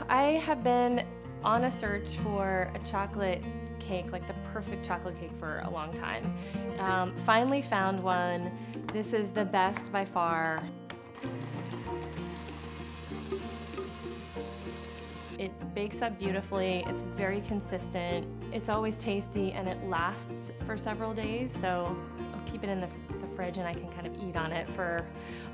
I have been on a search for a chocolate cake, like the perfect chocolate cake, for a long time. Finally found one. This is the best by far. It bakes up beautifully, it's very consistent, it's always tasty, and it lasts for several days, so I'll keep it in the fridge and I can kind of eat on it for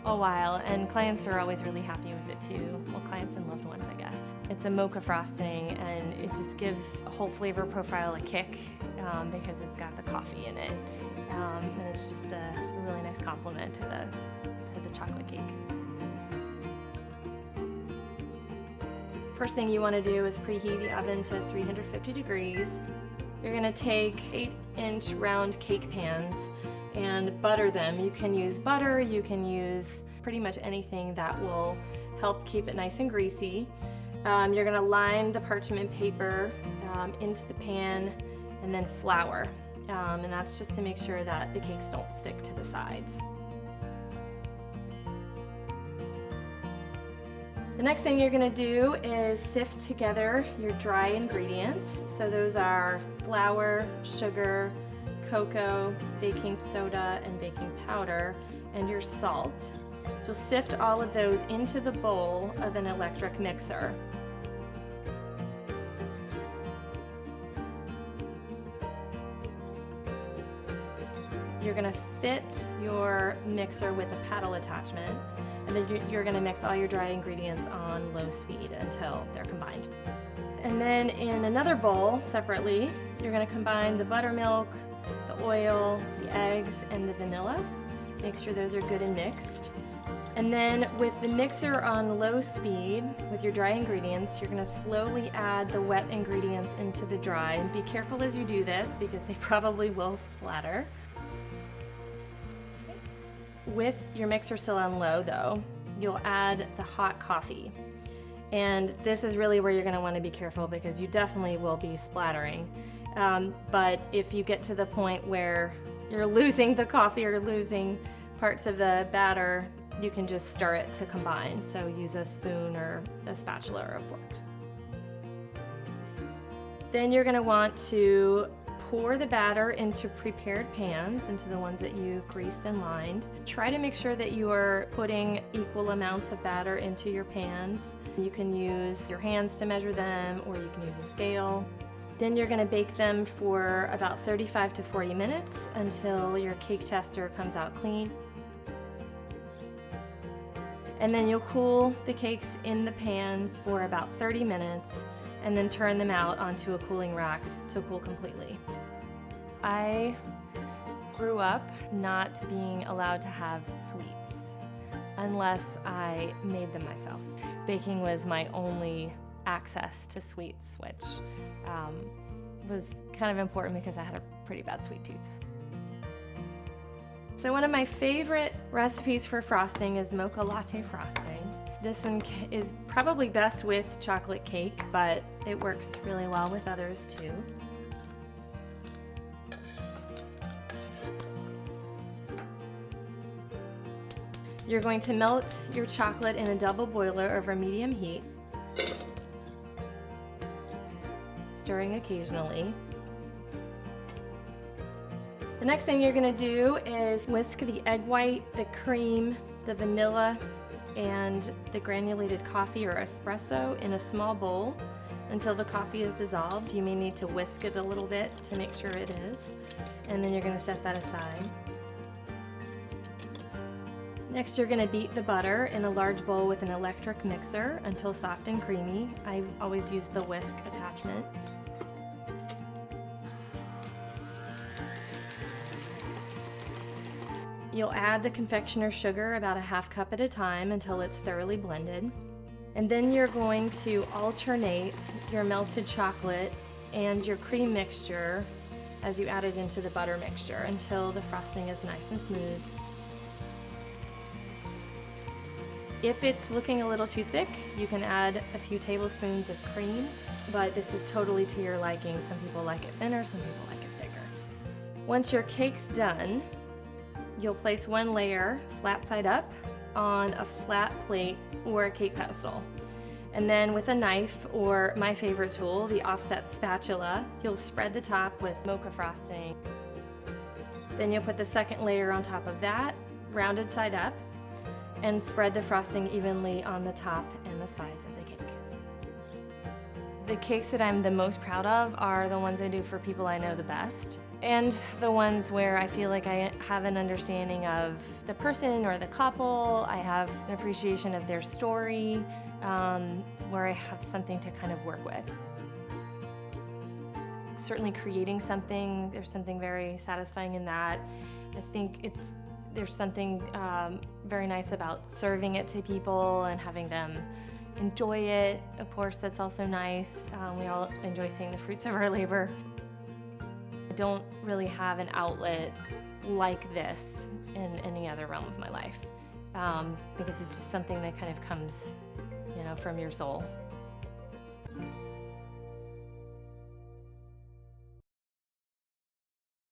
a while, and clients are always really happy with it too. Well, clients and loved ones, I guess. It's a mocha frosting, and it just gives a whole flavor profile a kick because it's got the coffee in it, and it's just a really nice compliment to the chocolate cake. First thing you want to do is preheat the oven to 350 degrees. You're going to take 8-inch round cake pans and butter them. You can use butter, you can use pretty much anything that will help keep it nice and greasy. You're going to line the parchment paper into the pan and then flour. And that's just to make sure that the cakes don't stick to the sides. The next thing you're going to do is sift together your dry ingredients. So those are flour, sugar, cocoa, baking soda, and baking powder, and your salt. So sift all of those into the bowl of an electric mixer. You're going to fit your mixer with a paddle attachment, and then you're going to mix all your dry ingredients on low speed until they're combined. And then in another bowl, separately, you're going to combine the buttermilk, the oil, the eggs, and the vanilla. Make sure those are good and mixed. And then with the mixer on low speed, with your dry ingredients, you're going to slowly add the wet ingredients into the dry. And be careful as you do this because they probably will splatter. With your mixer still on low though, you'll add the hot coffee. And this is really where you're going to want to be careful because you definitely will be splattering. But if you get to the point where you're losing the coffee or losing parts of the batter, you can just stir it to combine. So use a spoon or a spatula or a fork. Then you're going to want to pour the batter into prepared pans, into the ones that you greased and lined. Try to make sure that you are putting equal amounts of batter into your pans. You can use your hands to measure them, or you can use a scale. Then you're going to bake them for about 35 to 40 minutes until your cake tester comes out clean. And then you'll cool the cakes in the pans for about 30 minutes and then turn them out onto a cooling rack to cool completely. I grew up not being allowed to have sweets unless I made them myself. Baking was my only access to sweets, which was kind of important because I had a pretty bad sweet tooth. So one of my favorite recipes for frosting is mocha latte frosting. This one is probably best with chocolate cake, but it works really well with others too. You're going to melt your chocolate in a double boiler over medium heat, stirring occasionally. The next thing you're going to do is whisk the egg white, the cream, the vanilla, and the granulated coffee or espresso in a small bowl until the coffee is dissolved. You may need to whisk it a little bit to make sure it is, and then you're going to set that aside. Next, you're going to beat the butter in a large bowl with an electric mixer until soft and creamy. I always use the whisk attachment. You'll add the confectioner's sugar about a half cup at a time until it's thoroughly blended. And then you're going to alternate your melted chocolate and your cream mixture as you add it into the butter mixture until the frosting is nice and smooth. If it's looking a little too thick, you can add a few tablespoons of cream, but this is totally to your liking. Some people like it thinner, some people like it thicker. Once your cake's done, you'll place one layer flat side up on a flat plate or a cake pedestal. And then with a knife, or my favorite tool, the offset spatula, you'll spread the top with Mocha frosting. Then you'll put the second layer on top of that, rounded side up, and spread the frosting evenly on the top and the sides of the cake. The cakes that I'm the most proud of are the ones I do for people I know the best, and the ones where I feel like I have an understanding of the person or the couple. I have an appreciation of their story, where I have something to kind of work with. Certainly creating something, there's something very satisfying in that. I think there's something very nice about serving it to people and having them enjoy it. Of course, that's also nice. We all enjoy seeing the fruits of our labor. I don't really have an outlet like this in any other realm of my life, because it's just something that kind of comes, from your soul.